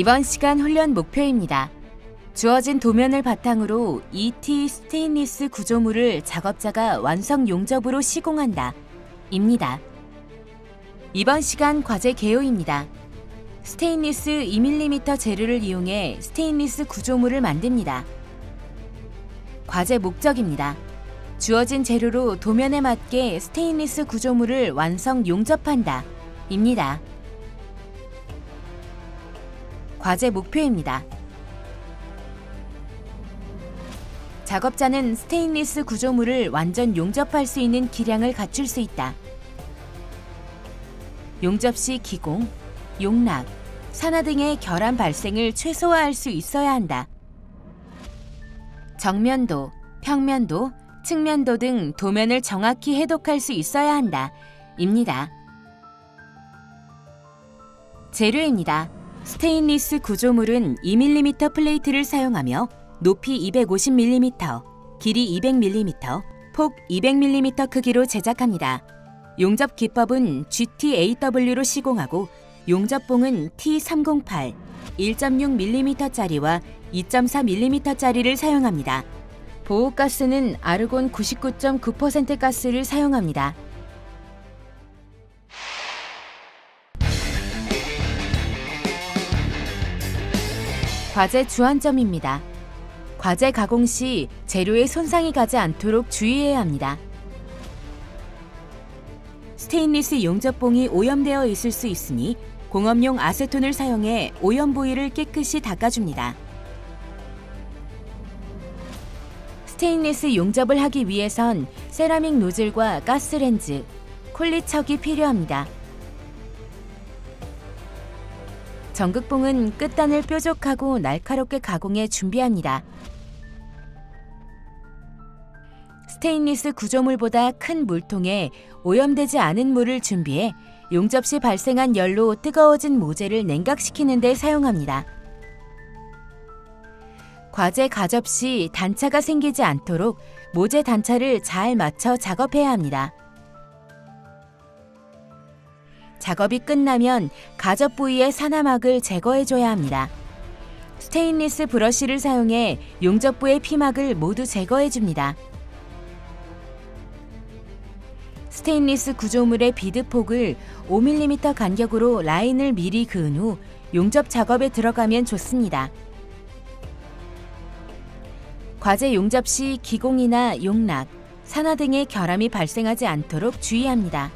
이번 시간 훈련 목표입니다. 주어진 도면을 바탕으로 ET 스테인리스 구조물을 작업자가 완성 용접으로 시공한다. 입니다. 이번 시간 과제 개요입니다. 스테인리스 2mm 재료를 이용해 스테인리스 구조물을 만듭니다. 과제 목적입니다. 주어진 재료로 도면에 맞게 스테인리스 구조물을 완성 용접한다. 입니다. 과제 목표입니다. 작업자는 스테인리스 구조물을 완전 용접할 수 있는 기량을 갖출 수 있다. 용접 시 기공, 용락, 산화 등의 결함 발생을 최소화할 수 있어야 한다. 정면도, 평면도, 측면도 등 도면을 정확히 해독할 수 있어야 한다. 입니다. 재료입니다. 스테인리스 구조물은 2mm 플레이트를 사용하며 높이 250mm, 길이 200mm, 폭 200mm 크기로 제작합니다. 용접 기법은 GTAW로 시공하고 용접봉은 T308, 1.6mm짜리와 2.4mm짜리를 사용합니다. 보호가스는 아르곤 99.9% 가스를 사용합니다. 과제 주안점입니다. 과제 가공 시 재료에 손상이 가지 않도록 주의해야 합니다. 스테인리스 용접봉이 오염되어 있을 수 있으니 공업용 아세톤을 사용해 오염 부위를 깨끗이 닦아줍니다. 스테인리스 용접을 하기 위해선 세라믹 노즐과 가스렌즈, 콜리척이 필요합니다. 전극봉은 끝단을 뾰족하고 날카롭게 가공해 준비합니다. 스테인리스 구조물보다 큰 물통에 오염되지 않은 물을 준비해 용접 시 발생한 열로 뜨거워진 모재를 냉각시키는 데 사용합니다. 과제 가접 시 단차가 생기지 않도록 모재 단차를 잘 맞춰 작업해야 합니다. 작업이 끝나면 가접 부위의 산화막을 제거해줘야 합니다. 스테인리스 브러쉬를 사용해 용접부의 피막을 모두 제거해줍니다. 스테인리스 구조물의 비드폭을 5mm 간격으로 라인을 미리 그은 후 용접 작업에 들어가면 좋습니다. 과제 용접 시 기공이나 용락, 산화 등의 결함이 발생하지 않도록 주의합니다.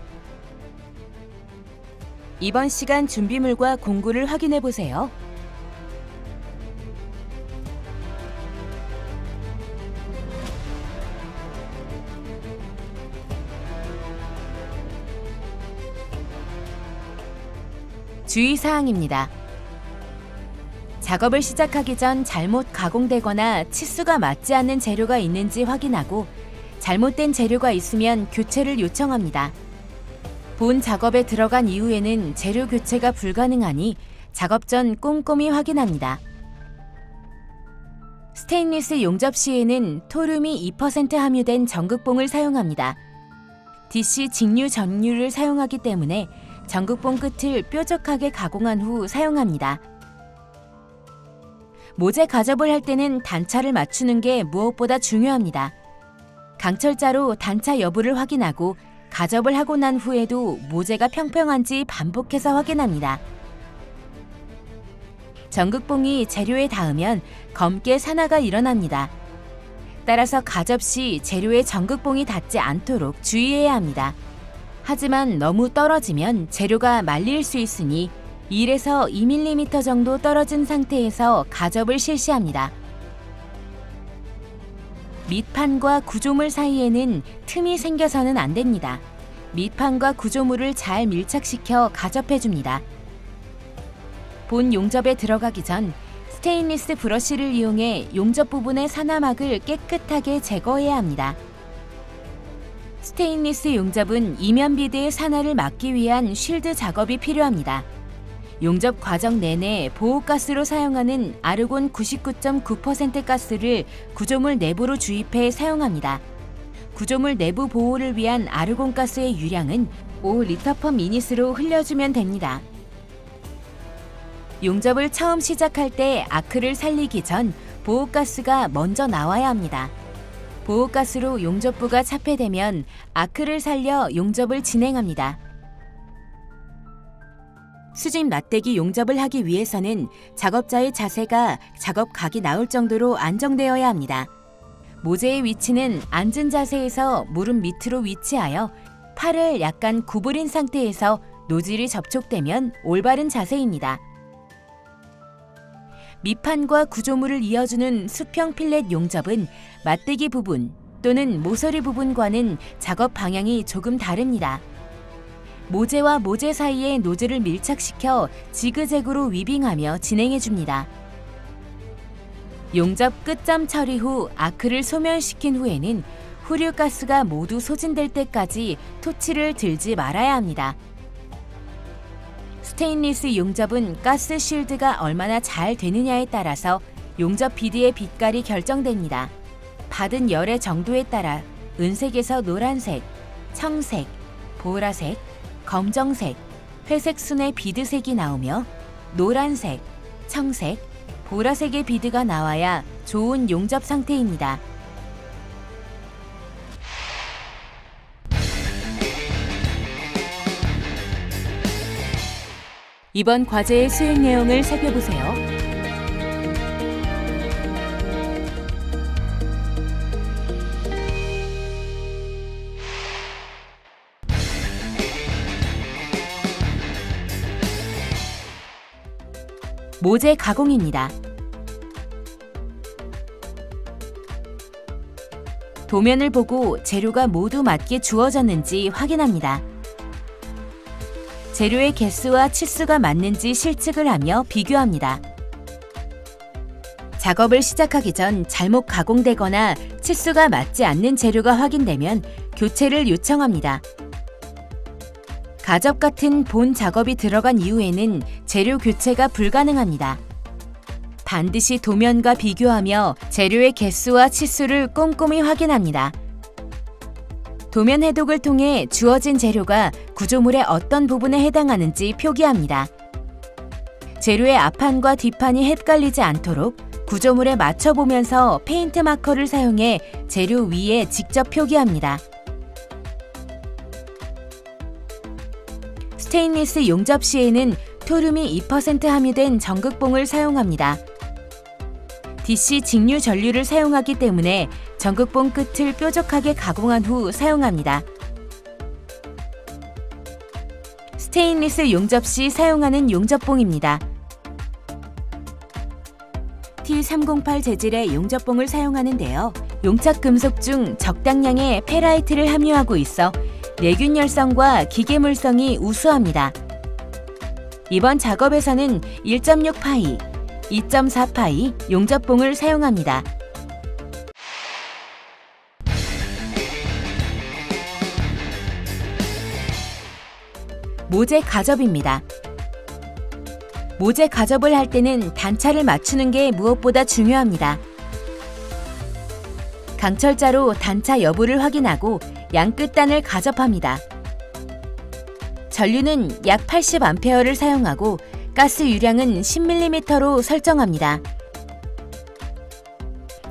이번 시간 준비물과 공구를 확인해 보세요. 주의사항입니다. 작업을 시작하기 전 잘못 가공되거나 치수가 맞지 않는 재료가 있는지 확인하고 잘못된 재료가 있으면 교체를 요청합니다. 본 작업에 들어간 이후에는 재료 교체가 불가능하니 작업 전 꼼꼼히 확인합니다. 스테인리스 용접 시에는 토륨이 2% 함유된 전극봉을 사용합니다. DC 직류 전류를 사용하기 때문에 전극봉 끝을 뾰족하게 가공한 후 사용합니다. 모재 가접을 할 때는 단차를 맞추는 게 무엇보다 중요합니다. 강철자로 단차 여부를 확인하고 가접을 하고 난 후에도 모재가 평평한지 반복해서 확인합니다. 전극봉이 재료에 닿으면 검게 산화가 일어납니다. 따라서 가접 시 재료에 전극봉이 닿지 않도록 주의해야 합니다. 하지만 너무 떨어지면 재료가 말릴 수 있으니 1에서 2mm 정도 떨어진 상태에서 가접을 실시합니다. 밑판과 구조물 사이에는 틈이 생겨서는 안 됩니다. 밑판과 구조물을 잘 밀착시켜 가접해줍니다. 본 용접에 들어가기 전 스테인리스 브러쉬를 이용해 용접 부분의 산화막을 깨끗하게 제거해야 합니다. 스테인리스 용접은 이면 비드의 산화를 막기 위한 쉴드 작업이 필요합니다. 용접 과정 내내 보호가스로 사용하는 아르곤 99.9% 가스를 구조물 내부로 주입해 사용합니다. 구조물 내부 보호를 위한 아르곤 가스의 유량은 5L/min으로 흘려주면 됩니다. 용접을 처음 시작할 때 아크를 살리기 전 보호가스가 먼저 나와야 합니다. 보호가스로 용접부가 차폐되면 아크를 살려 용접을 진행합니다. 수직 맞대기 용접을 하기 위해서는 작업자의 자세가 작업 각이 나올 정도로 안정되어야 합니다. 모재의 위치는 앉은 자세에서 무릎 밑으로 위치하여 팔을 약간 구부린 상태에서 노즐이 접촉되면 올바른 자세입니다. 밑판과 구조물을 이어주는 수평 필렛 용접은 맞대기 부분 또는 모서리 부분과는 작업 방향이 조금 다릅니다. 모재와 모재 사이에 노즐을 밀착시켜 지그재그로 위빙하며 진행해줍니다. 용접 끝점 처리 후 아크를 소멸시킨 후에는 후류가스가 모두 소진될 때까지 토치를 들지 말아야 합니다. 스테인리스 용접은 가스 쉴드가 얼마나 잘 되느냐에 따라서 용접 비드의 빛깔이 결정됩니다. 받은 열의 정도에 따라 은색에서 노란색, 청색, 보라색, 검정색, 회색 순의 비드색이 나오며 노란색, 청색, 보라색의 비드가 나와야 좋은 용접 상태입니다. 이번 과제의 수행 내용을 살펴보세요. 모재 가공입니다. 도면을 보고 재료가 모두 맞게 주어졌는지 확인합니다. 재료의 개수와 치수가 맞는지 실측을 하며 비교합니다. 작업을 시작하기 전 잘못 가공되거나 치수가 맞지 않는 재료가 확인되면 교체를 요청합니다. 가접 같은 본 작업이 들어간 이후에는 재료 교체가 불가능합니다. 반드시 도면과 비교하며 재료의 개수와 치수를 꼼꼼히 확인합니다. 도면 해독을 통해 주어진 재료가 구조물의 어떤 부분에 해당하는지 표기합니다. 재료의 앞판과 뒷판이 헷갈리지 않도록 구조물에 맞춰보면서 페인트 마커를 사용해 재료 위에 직접 표기합니다. 스테인리스 용접 시에는 토륨이 2% 함유된 전극봉을 사용합니다. DC 직류 전류를 사용하기 때문에 전극봉 끝을 뾰족하게 가공한 후 사용합니다. 스테인리스 용접 시 사용하는 용접봉입니다. T308 재질의 용접봉을 사용하는데요. 용착 금속 중 적당량의 페라이트를 함유하고 있어 내균 열성과 기계물성이 우수합니다. 이번 작업에서는 1.6파이, 2.4파이 용접봉을 사용합니다. 모재 가접입니다. 모재 가접을 할 때는 단차를 맞추는 게 무엇보다 중요합니다. 강철자로 단차 여부를 확인하고 양 끝단을 가접합니다. 전류는 약 80A를 사용하고 가스 유량은 10mm로 설정합니다.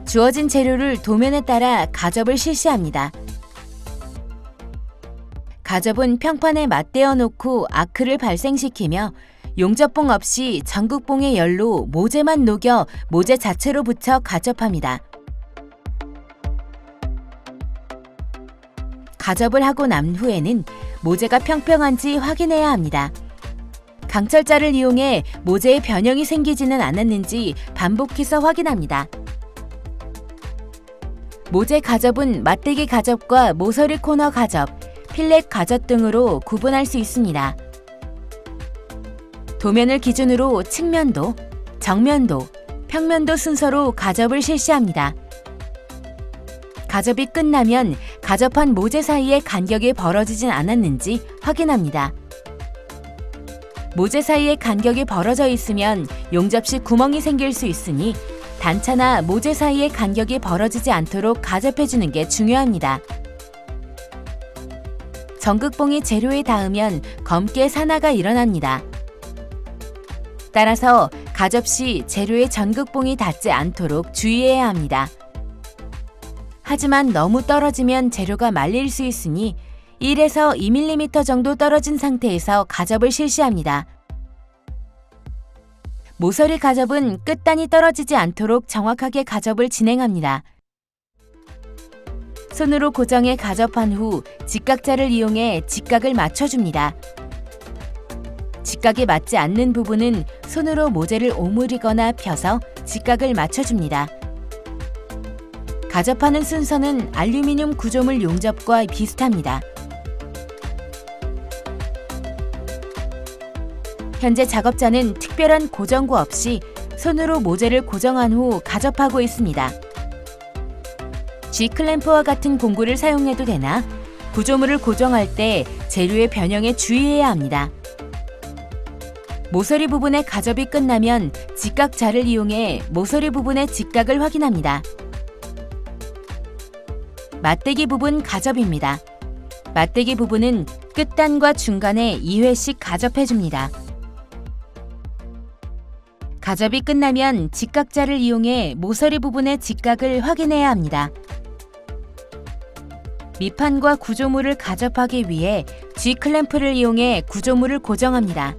주어진 재료를 도면에 따라 가접을 실시합니다. 가접은 평판에 맞대어 놓고 아크를 발생시키며 용접봉 없이 전극봉의 열로 모재만 녹여 모재 자체로 붙여 가접합니다. 가접을 하고 난 후에는 모재가 평평한지 확인해야 합니다. 강철자를 이용해 모재의 변형이 생기지는 않았는지 반복해서 확인합니다. 모재 가접은 맞대기 가접과 모서리 코너 가접, 필렛 가접 등으로 구분할 수 있습니다. 도면을 기준으로 측면도, 정면도, 평면도 순서로 가접을 실시합니다. 가접이 끝나면 가접한 모재 사이의 간격이 벌어지진 않았는지 확인합니다. 모재 사이의 간격이 벌어져 있으면 용접 시 구멍이 생길 수 있으니 단차나 모재 사이의 간격이 벌어지지 않도록 가접해주는 게 중요합니다. 전극봉이 재료에 닿으면 검게 산화가 일어납니다. 따라서 가접 시 재료의 전극봉이 닿지 않도록 주의해야 합니다. 하지만 너무 떨어지면 재료가 말릴 수 있으니 1에서 2mm 정도 떨어진 상태에서 가접을 실시합니다. 모서리 가접은 끝단이 떨어지지 않도록 정확하게 가접을 진행합니다. 손으로 고정해 가접한 후 직각자를 이용해 직각을 맞춰줍니다. 직각에 맞지 않는 부분은 손으로 모재를 오므리거나 펴서 직각을 맞춰줍니다. 가접하는 순서는 알루미늄 구조물 용접과 비슷합니다. 현재 작업자는 특별한 고정구 없이 손으로 모재를 고정한 후 가접하고 있습니다. G클램프와 같은 공구를 사용해도 되나 구조물을 고정할 때 재료의 변형에 주의해야 합니다. 모서리 부분의 가접이 끝나면 직각자를 이용해 모서리 부분의 직각을 확인합니다. 맞대기 부분 가접입니다. 맞대기 부분은 끝단과 중간에 2회씩 가접해줍니다. 가접이 끝나면 직각자를 이용해 모서리 부분의 직각을 확인해야 합니다. 밑판과 구조물을 가접하기 위해 G클램프를 이용해 구조물을 고정합니다.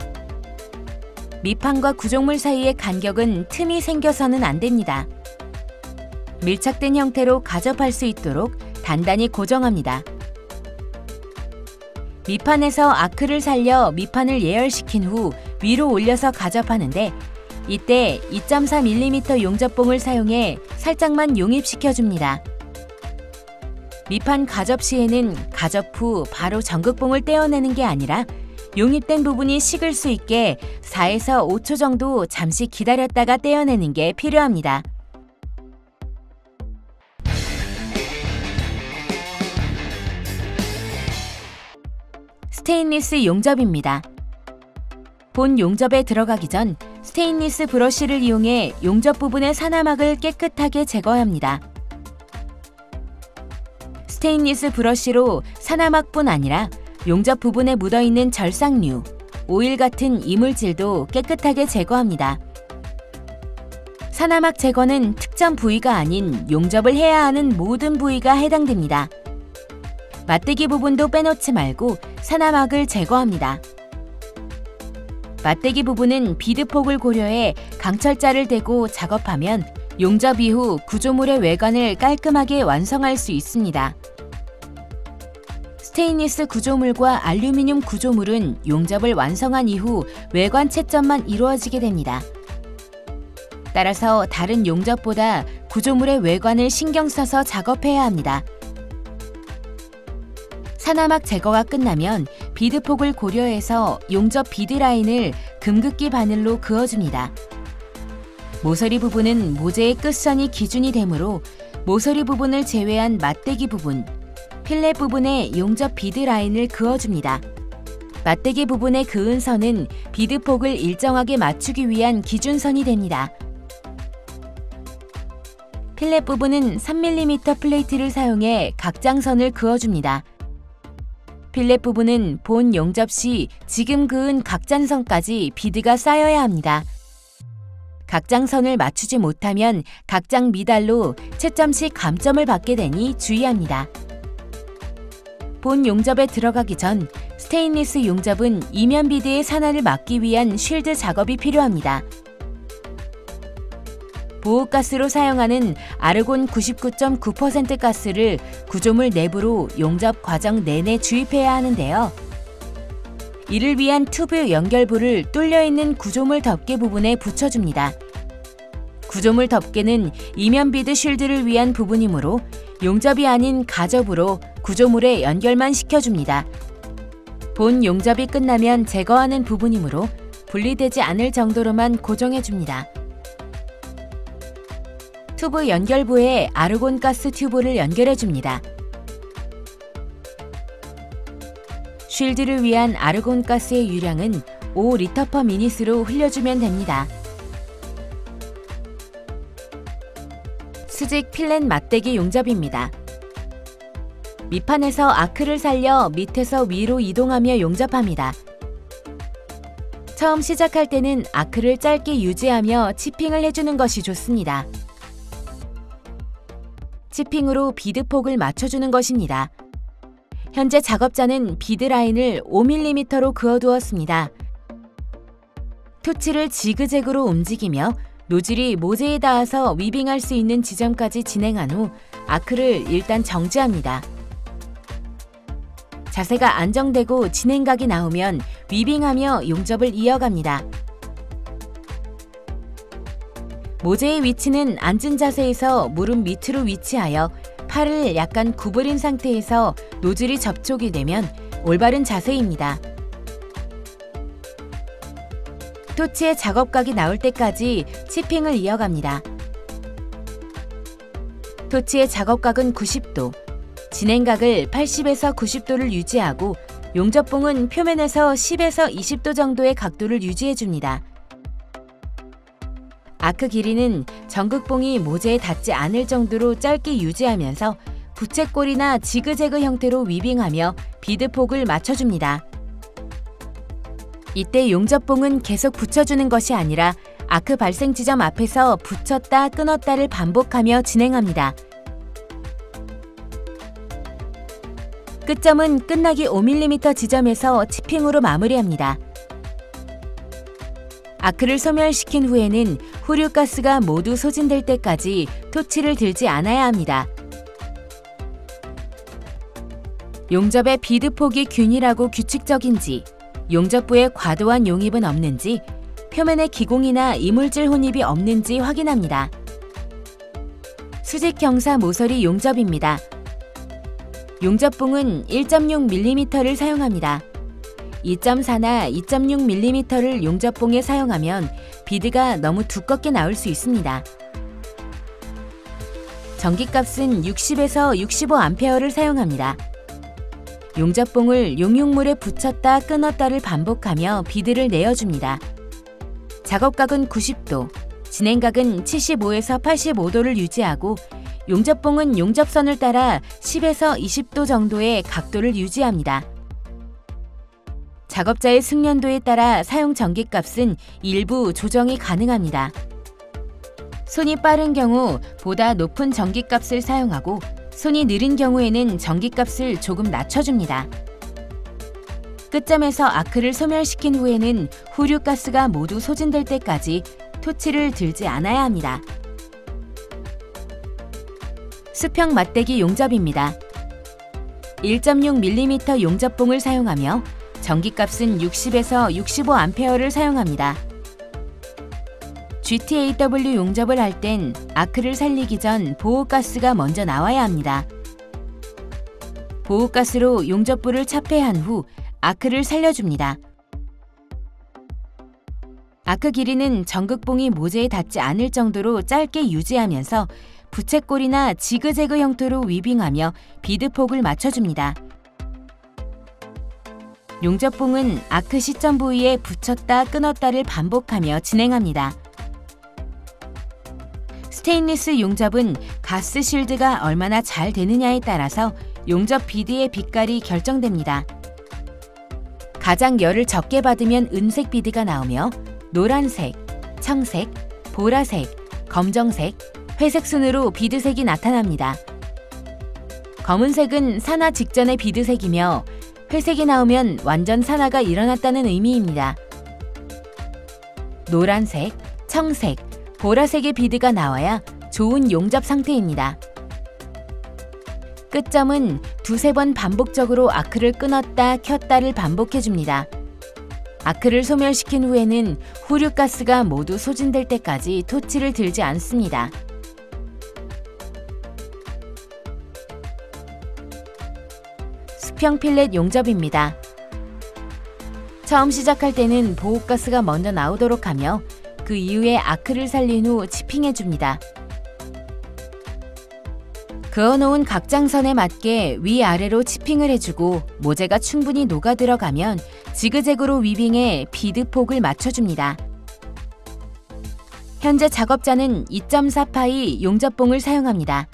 밑판과 구조물 사이의 간격은 틈이 생겨서는 안 됩니다. 밀착된 형태로 가접할 수 있도록 단단히 고정합니다. 밑판에서 아크를 살려 밑판을 예열시킨 후 위로 올려서 가접하는데 이때 2.4mm 용접봉을 사용해 살짝만 용입시켜줍니다. 밑판 가접 시에는 가접 후 바로 전극봉을 떼어내는 게 아니라 용입된 부분이 식을 수 있게 4에서 5초 정도 잠시 기다렸다가 떼어내는 게 필요합니다. 스테인리스 용접입니다. 본 용접에 들어가기 전 스테인리스 브러쉬를 이용해 용접 부분의 산화막을 깨끗하게 제거합니다. 스테인리스 브러쉬로 산화막뿐 아니라 용접 부분에 묻어있는 절삭류, 오일 같은 이물질도 깨끗하게 제거합니다. 산화막 제거는 특정 부위가 아닌 용접을 해야 하는 모든 부위가 해당됩니다. 맞대기 부분도 빼놓지 말고 산화막을 제거합니다. 맞대기 부분은 비드폭을 고려해 강철자를 대고 작업하면 용접 이후 구조물의 외관을 깔끔하게 완성할 수 있습니다. 스테인리스 구조물과 알루미늄 구조물은 용접을 완성한 이후 외관 채점만 이루어지게 됩니다. 따라서 다른 용접보다 구조물의 외관을 신경 써서 작업해야 합니다. 산화막 제거가 끝나면 비드폭을 고려해서 용접 비드 라인을 금극기 바늘로 그어줍니다. 모서리 부분은 모재의 끝선이 기준이 되므로 모서리 부분을 제외한 맞대기 부분, 필렛 부분에 용접 비드 라인을 그어줍니다. 맞대기 부분의 그은 선은 비드폭을 일정하게 맞추기 위한 기준선이 됩니다. 필렛 부분은 3mm 플레이트를 사용해 각장선을 그어줍니다. 필렛 부분은 본 용접 시 지금 그은 각장선까지 비드가 쌓여야 합니다. 각장선을 맞추지 못하면 각장 미달로 채점 시 감점을 받게 되니 주의합니다. 본 용접에 들어가기 전 스테인리스 용접은 이면 비드의 산화를 막기 위한 쉴드 작업이 필요합니다. 보호가스로 사용하는 아르곤 99.9% 가스를 구조물 내부로 용접 과정 내내 주입해야 하는데요. 이를 위한 튜브 연결부를 뚫려있는 구조물 덮개 부분에 붙여줍니다. 구조물 덮개는 이면 비드 쉴드를 위한 부분이므로 용접이 아닌 가접으로 구조물에 연결만 시켜줍니다. 본 용접이 끝나면 제거하는 부분이므로 분리되지 않을 정도로만 고정해줍니다. 튜브 연결부에 아르곤 가스 튜브를 연결해줍니다. 쉴드를 위한 아르곤 가스의 유량은 5리터/미닛으로 흘려주면 됩니다. 수직 필렛 맞대기 용접입니다. 밑판에서 아크를 살려 밑에서 위로 이동하며 용접합니다. 처음 시작할 때는 아크를 짧게 유지하며 치핑을 해주는 것이 좋습니다. 치핑으로 비드폭을 맞춰주는 것입니다. 현재 작업자는 비드 라인을 5mm로 그어두었습니다. 토치를 지그재그로 움직이며 노즐이 모재에 닿아서 위빙할 수 있는 지점까지 진행한 후 아크를 일단 정지합니다. 자세가 안정되고 진행각이 나오면 위빙하며 용접을 이어갑니다. 모재의 위치는 앉은 자세에서 무릎 밑으로 위치하여 팔을 약간 구부린 상태에서 노즐이 접촉이 되면 올바른 자세입니다. 토치의 작업각이 나올 때까지 치핑을 이어갑니다. 토치의 작업각은 90도, 진행각을 80에서 90도를 유지하고 용접봉은 표면에서 10에서 20도 정도의 각도를 유지해줍니다. 아크 길이는 전극봉이 모재에 닿지 않을 정도로 짧게 유지하면서 부채꼴이나 지그재그 형태로 위빙하며 비드폭을 맞춰줍니다. 이때 용접봉은 계속 붙여주는 것이 아니라 아크 발생 지점 앞에서 붙였다 끊었다를 반복하며 진행합니다. 끝점은 끝나기 5mm 지점에서 치핑으로 마무리합니다. 아크를 소멸시킨 후에는 후류가스가 모두 소진될 때까지 토치를 들지 않아야 합니다. 용접의 비드폭이 균일하고 규칙적인지, 용접부에 과도한 용입은 없는지, 표면에 기공이나 이물질 혼입이 없는지 확인합니다. 수직 경사 모서리 용접입니다. 용접봉은 1.6mm를 사용합니다. 2.4나 2.6mm를 용접봉에 사용하면 비드가 너무 두껍게 나올 수 있습니다. 전기값은 60에서 65A를 사용합니다. 용접봉을 용융물에 붙였다 끊었다를 반복하며 비드를 내어줍니다. 작업각은 90도, 진행각은 75에서 85도를 유지하고 용접봉은 용접선을 따라 10에서 20도 정도의 각도를 유지합니다. 작업자의 숙련도에 따라 사용 전기값은 일부 조정이 가능합니다. 손이 빠른 경우 보다 높은 전기값을 사용하고 손이 느린 경우에는 전기값을 조금 낮춰줍니다. 끝점에서 아크를 소멸시킨 후에는 후류가스가 모두 소진될 때까지 토치를 들지 않아야 합니다. 수평 맞대기 용접입니다. 1.6mm 용접봉을 사용하며 전기값은 60에서 65A를 사용합니다. GTAW 용접을 할 땐 아크를 살리기 전 보호가스가 먼저 나와야 합니다. 보호가스로 용접부를 차폐한 후 아크를 살려줍니다. 아크 길이는 전극봉이 모재에 닿지 않을 정도로 짧게 유지하면서 부채꼴이나 지그재그 형태로 위빙하며 비드폭을 맞춰줍니다. 용접봉은 아크 시점 부위에 붙였다 끊었다를 반복하며 진행합니다. 스테인리스 용접은 가스 실드가 얼마나 잘 되느냐에 따라서 용접 비드의 빛깔이 결정됩니다. 가장 열을 적게 받으면 은색 비드가 나오며 노란색, 청색, 보라색, 검정색, 회색 순으로 비드색이 나타납니다. 검은색은 산화 직전의 비드색이며 회색이 나오면 완전 산화가 일어났다는 의미입니다. 노란색, 청색, 보라색의 비드가 나와야 좋은 용접 상태입니다. 끝점은 두세 번 반복적으로 아크를 끊었다 켰다를 반복해줍니다. 아크를 소멸시킨 후에는 후류가스가 모두 소진될 때까지 토치를 들지 않습니다. 수평 필렛 용접입니다. 처음 시작할 때는 보호가스가 먼저 나오도록 하며 그 이후에 아크를 살린 후 치핑해줍니다. 그어놓은 각장선에 맞게 위아래로 치핑을 해주고 모재가 충분히 녹아들어가면 지그재그로 위빙해 비드폭을 맞춰줍니다. 현재 작업자는 2.4파이 용접봉을 사용합니다.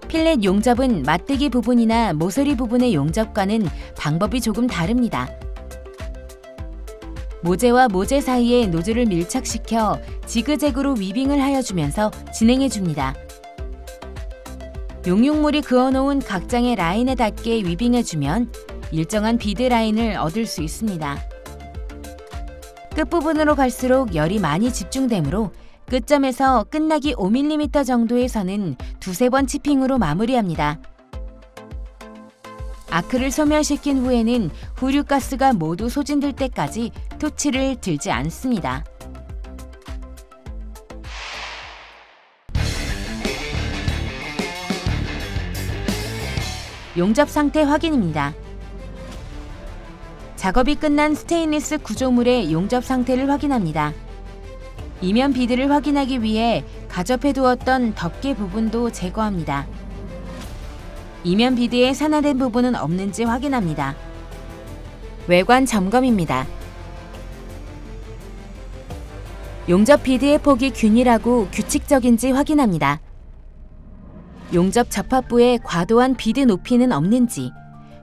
필렛 용접은 맞대기 부분이나 모서리 부분의 용접과는 방법이 조금 다릅니다. 모재와 모재 사이에 노즐을 밀착시켜 지그재그로 위빙을 하여주면서 진행해줍니다. 용육물이 그어놓은 각 장의 라인에 닿게 위빙해주면 일정한 비드 라인을 얻을 수 있습니다. 끝부분으로 갈수록 열이 많이 집중되므로 끝점에서 끝나기 5mm 정도의 선은 두세 번 치핑으로 마무리합니다. 아크를 소멸시킨 후에는 후류가스가 모두 소진될 때까지 토치를 들지 않습니다. 용접 상태 확인입니다. 작업이 끝난 스테인리스 구조물의 용접 상태를 확인합니다. 이면 비드를 확인하기 위해 가접해 두었던 덮개 부분도 제거합니다. 이면 비드에 산화된 부분은 없는지 확인합니다. 외관 점검입니다. 용접 비드의 폭이 균일하고 규칙적인지 확인합니다. 용접 접합부에 과도한 비드 높이는 없는지,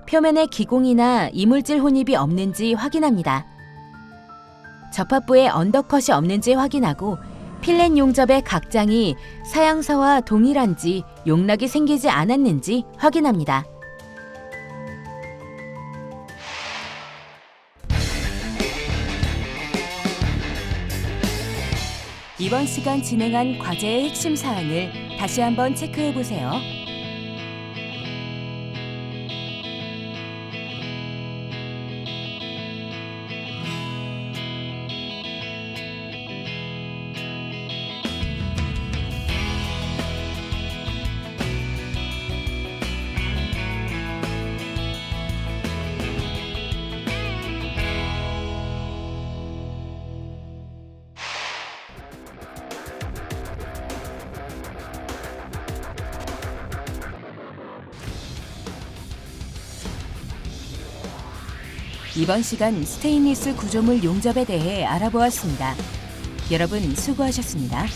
표면에 기공이나 이물질 혼입이 없는지 확인합니다. 접합부에 언더컷이 없는지 확인하고 필렛 용접의 각 장이 사양서와 동일한지 용락이 생기지 않았는지 확인합니다. 이번 시간 진행한 과제의 핵심 사항을 다시 한번 체크해 보세요. 이번 시간 스테인리스 구조물 용접에 대해 알아보았습니다. 여러분 수고하셨습니다.